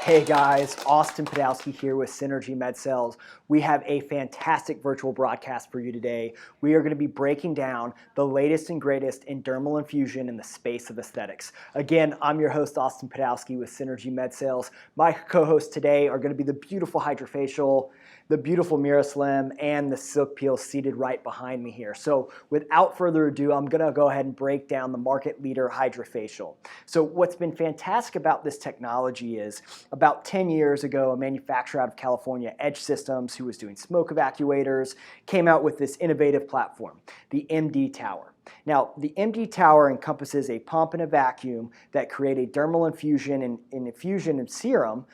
Hey guys, Austin Podowski here with Synergy Med Sales. We have a fantastic virtual broadcast for you today. We are going to be breaking down the latest and greatest in dermal infusion in the space of aesthetics. Again, I'm your host, Austin Podowski with Synergy Med Sales. My co-hosts today are going to be the beautiful Hydrafacial, the beautiful MIRA Slim, and the SilkPeel seated right behind me here. So without further ado, I'm going to go ahead and break down the market leader Hydrafacial. So what's been fantastic about this technology is about 10 years ago, a manufacturer out of California, Edge Systems, who was doing smoke evacuators, came out with this innovative platform, the MD Tower. Now, the MD Tower encompasses a pump and a vacuum that create a dermal infusion and infusion of serum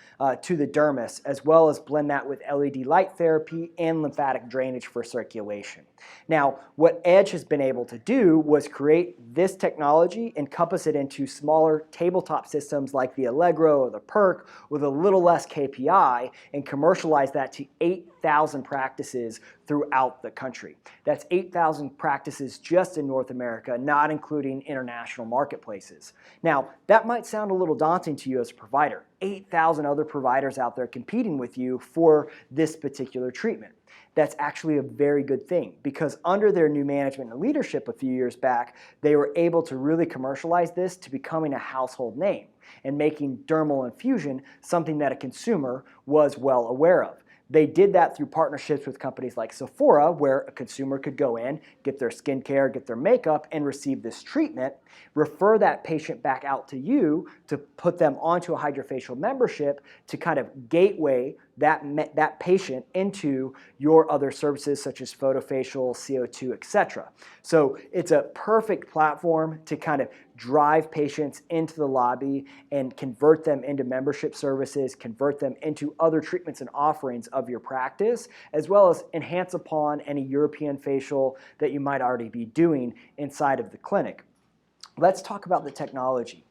to the dermis, as well as blend that with LED light therapy and lymphatic drainage for circulation. Now, what Edge has been able to do was create this technology, encompass it into smaller tabletop systems like the Allegro or the Perk with a little less KPI, and commercialize that to 8,000 practices throughout the country. That's 8,000 practices just in North America, not including international marketplaces. Now, that might sound a little daunting to you as a provider. 8,000 other providers out there competing with you for this particular treatment. That's actually a very good thing, because under their new management and leadership a few years back, they were able to really commercialize this to becoming a household name and making dermal infusion something that a consumer was well aware of. They did that through partnerships with companies like Sephora, where a consumer could go in, get their skincare, get their makeup, and receive this treatment, refer that patient back out to you to put them onto a Hydrafacial membership to kind of gateway that patient into your other services such as photofacial, CO2, etc. So it's a perfect platform to kind of drive patients into the lobby and convert them into membership services, convert them into other treatments and offerings of your practice, as well as enhance upon any European facial that you might already be doing inside of the clinic. Let's talk about the technology.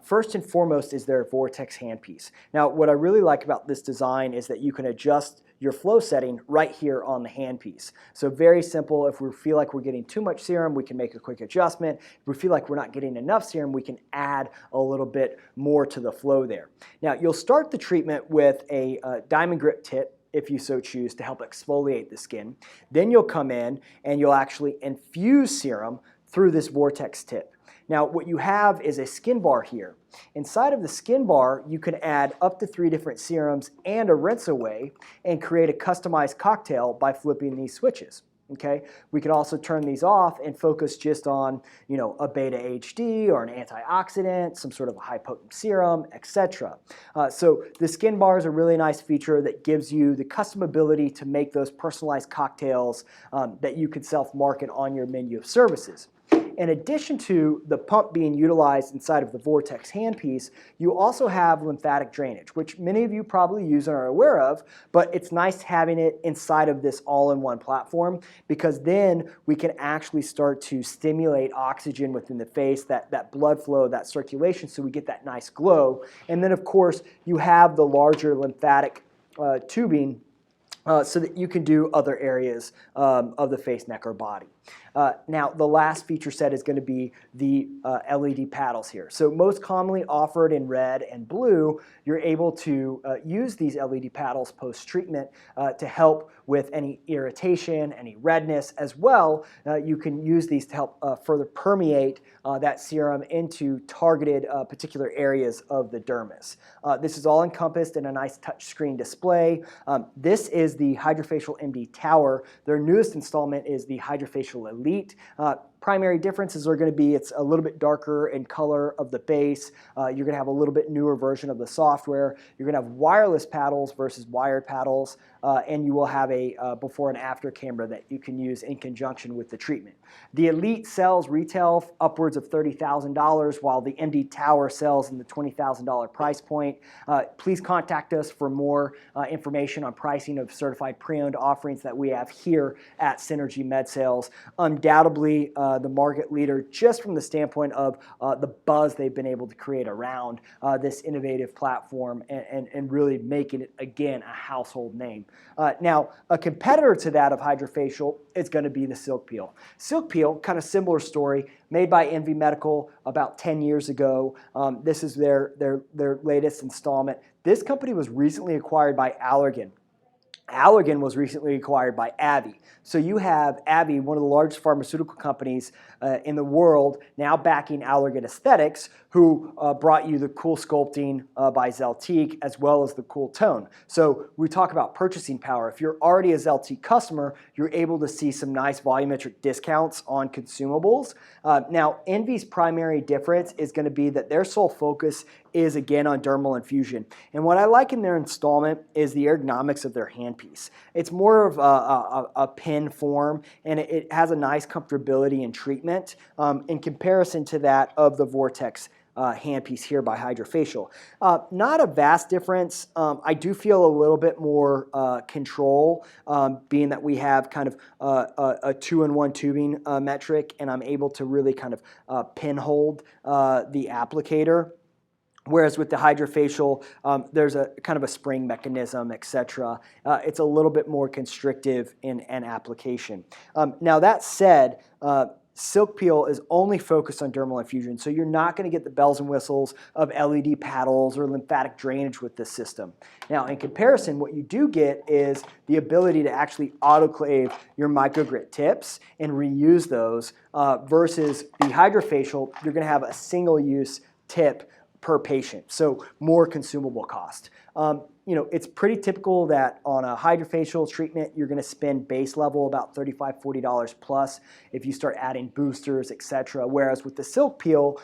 First and foremost is their Vortex handpiece. Now, what I really like about this design is that you can adjust your flow setting right here on the handpiece. So very simple. If we feel like we're getting too much serum, we can make a quick adjustment. If we feel like we're not getting enough serum, we can add a little bit more to the flow there. Now, you'll start the treatment with a diamond grip tip, if you so choose, to help exfoliate the skin. Then you'll come in and you'll actually infuse serum through this Vortex tip. Now, what you have is a skin bar here. Inside of the skin bar, you can add up to 3 different serums and a rinse away and create a customized cocktail by flipping these switches. Okay, we can also turn these off and focus just on, a beta HD or an antioxidant, some sort of a high potent serum, etc. So the skin bar is a really nice feature that gives you the custom ability to make those personalized cocktails that you can self-market on your menu of services. In addition to the pump being utilized inside of the Vortex handpiece, you also have lymphatic drainage, which many of you probably use and are aware of, but it's nice having it inside of this all-in-one platform, because then we can actually start to stimulate oxygen within the face, that blood flow, that circulation, so we get that nice glow. And then, of course, you have the larger lymphatic tubing so that you can do other areas of the face, neck, or body. Now, the last feature set is going to be the LED paddles here. So most commonly offered in red and blue, you're able to use these LED paddles post-treatment to help with any irritation, any redness, as well. You can use these to help further permeate that serum into targeted particular areas of the dermis. This is all encompassed in a nice touchscreen display. This is the Hydrafacial MD Tower. Their newest installment is the Hydrafacial Elite. Primary differences are going to be it's a little bit darker in color of the base. You're going to have a little bit newer version of the software. You're going to have wireless paddles versus wired paddles, and you will have a before and after camera that you can use in conjunction with the treatment. The Elite sells retail upwards of $30,000, while the MD Tower sells in the $20,000 price point. Please contact us for more information on pricing of certified pre-owned offerings that we have here at Synergy Med Sales. Undoubtedly, the market leader just from the standpoint of the buzz they've been able to create around this innovative platform and really making it, again, a household name. Now, a competitor to that of Hydrafacial is going to be the SilkPeel. SilkPeel, kind of similar story, made by Envy Medical about 10 years ago. This is their latest installment. This company was recently acquired by Allergan. Allergan was recently acquired by AbbVie. So you have AbbVie, one of the largest pharmaceutical companies in the world, now backing Allergan Aesthetics, who brought you the Cool Sculpting by Zeltiq, as well as the Cool Tone. So we talk about purchasing power. If you're already a Zeltiq customer, you're able to see some nice volumetric discounts on consumables. Now, Envy's primary difference is going to be that their sole focus is, again, on dermal infusion. And what I like in their installment is the ergonomics of their handpiece. It's more of a pen form, and it has a nice comfortability in treatment in comparison to that of the Vortex handpiece here by Hydrafacial. Not a vast difference. I do feel a little bit more control, being that we have kind of a 2-in-1 tubing metric, and I'm able to really kind of pinhold the applicator. Whereas with the Hydrafacial, there's a kind of a spring mechanism, etc. It's a little bit more constrictive in an application. Now that said, SilkPeel is only focused on dermal infusion, so you're not going to get the bells and whistles of LED paddles or lymphatic drainage with this system. Now, in comparison, what you do get is the ability to actually autoclave your microgrit tips and reuse those versus the Hydrafacial, you're going to have a single-use tip per patient, so more consumable cost. It's pretty typical that on a Hydrafacial treatment, you're going to spend base level about $35, $40 plus if you start adding boosters, etc. Whereas with the SilkPeel,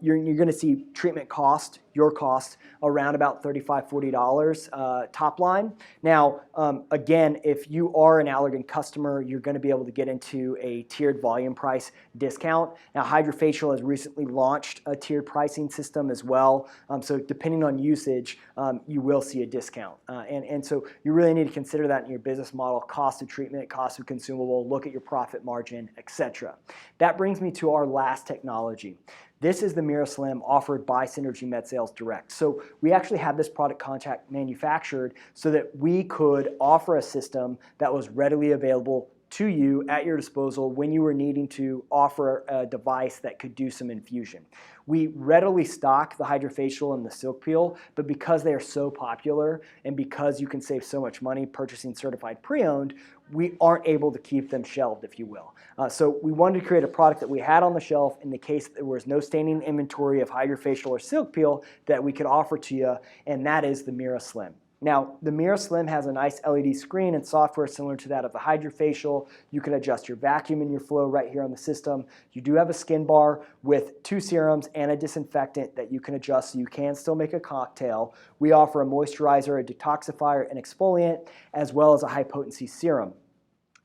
you're going to see treatment cost, your cost, around about $35, $40 top line. Now, again, if you are an Allergan customer, you're going to be able to get into a tiered volume price discount. Now, Hydrafacial has recently launched a tiered pricing system as well. So depending on usage, you will see a discount. And so you really need to consider that in your business model: cost of treatment, cost of consumable, look at your profit margin, etc. That brings me to our last technology. This is the MIRA Slim offered by Synergy MedSales Direct. So we actually had this product contract manufactured so that we could offer a system that was readily available to you at your disposal when you were needing to offer a device that could do some infusion. We readily stock the Hydrafacial and the SilkPeel, but because they are so popular and because you can save so much money purchasing certified pre-owned, we aren't able to keep them shelved, if you will. So we wanted to create a product that we had on the shelf in the case that there was no standing inventory of Hydrafacial or SilkPeel that we could offer to you, and that is the MIRA Slim. Now, the MIRA Slim has a nice LED screen and software similar to that of the Hydrafacial. You can adjust your vacuum and your flow right here on the system. You do have a skin bar with 2 serums and a disinfectant that you can adjust so you can still make a cocktail. We offer a moisturizer, a detoxifier, an exfoliant, as well as a high-potency serum.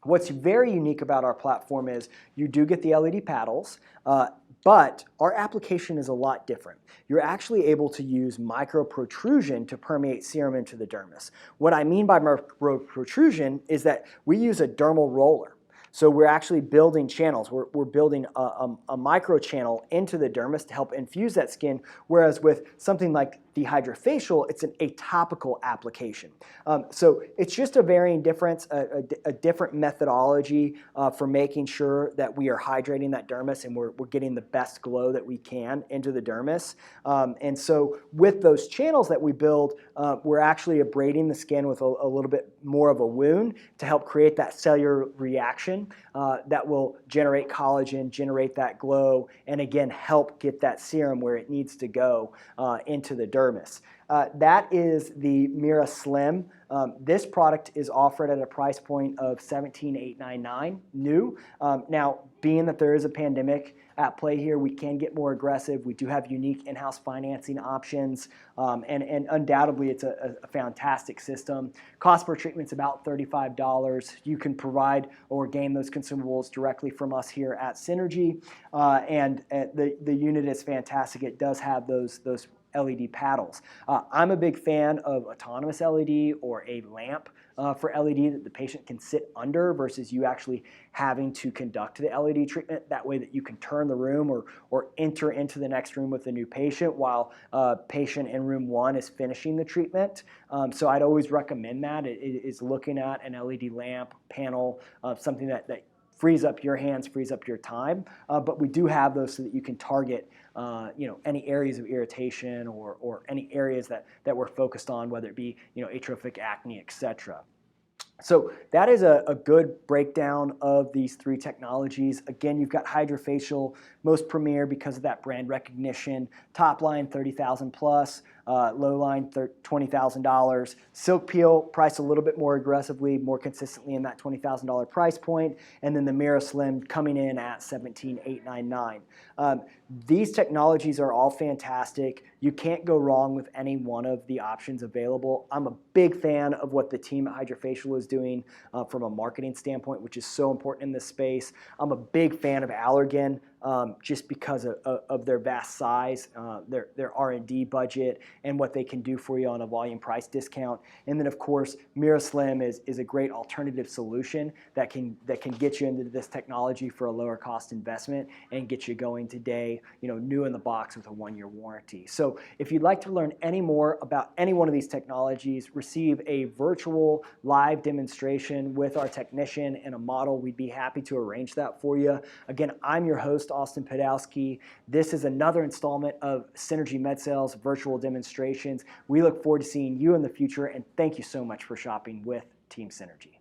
What's very unique about our platform is you do get the LED paddles, but our application is a lot different. You're actually able to use micro protrusion to permeate serum into the dermis. What I mean by micro protrusion is that we use a dermal roller. So we're actually building channels. We're building a micro channel into the dermis to help infuse that skin, whereas with something like the Hydrafacial, it's a topical application. So it's just a varying difference, a different methodology for making sure that we are hydrating that dermis and we're getting the best glow that we can into the dermis. And so with those channels that we build, we're actually abrading the skin with a little bit more of a wound to help create that cellular reaction that will generate collagen, generate that glow, and again, help get that serum where it needs to go into the dermis. That is the MIRA Slim. This product is offered at a price point of $17,899 new. Now, being that there is a pandemic at play here, we can get more aggressive. We do have unique in-house financing options, and undoubtedly it's a fantastic system. Cost per treatment is about $35. You can provide or gain those consumables directly from us here at Synergy, and the unit is fantastic. It does have those LED paddles. I'm a big fan of autonomous LED or a lamp for LED that the patient can sit under versus you actually having to conduct the LED treatment. That way that you can turn the room or enter into the next room with a new patient while patient in room 1 is finishing the treatment. So I'd always recommend that. It is looking at an LED lamp panel, something that frees up your hands, frees up your time. But we do have those so that you can target any areas of irritation or any areas that we're focused on, whether it be atrophic acne, etc. So that is a good breakdown of these 3 technologies. Again, you've got Hydrafacial, most premier because of that brand recognition. Top line, $30,000 plus. Low line, $20,000. SilkPeel, priced a little bit more aggressively, more consistently in that $20,000 price point. And then the MIRA Slim coming in at $17,899. These technologies are all fantastic. You can't go wrong with any one of the options available. I'm a big fan of what the team at Hydrafacial is doing from a marketing standpoint, which is so important in this space. I'm a big fan of Allergan. Just because of their vast size, their R&D budget, and what they can do for you on a volume price discount. And then, of course, MIRA Slim is a great alternative solution that can get you into this technology for a lower cost investment and get you going today, new in the box with a 1-year warranty. So if you'd like to learn any more about any one of these technologies, receive a virtual live demonstration with our technician and a model, we'd be happy to arrange that for you. Again, I'm your host, Austin Podowski. This is another installment of Synergy MedSales virtual demonstrations. We look forward to seeing you in the future, and thank you so much for shopping with Team Synergy.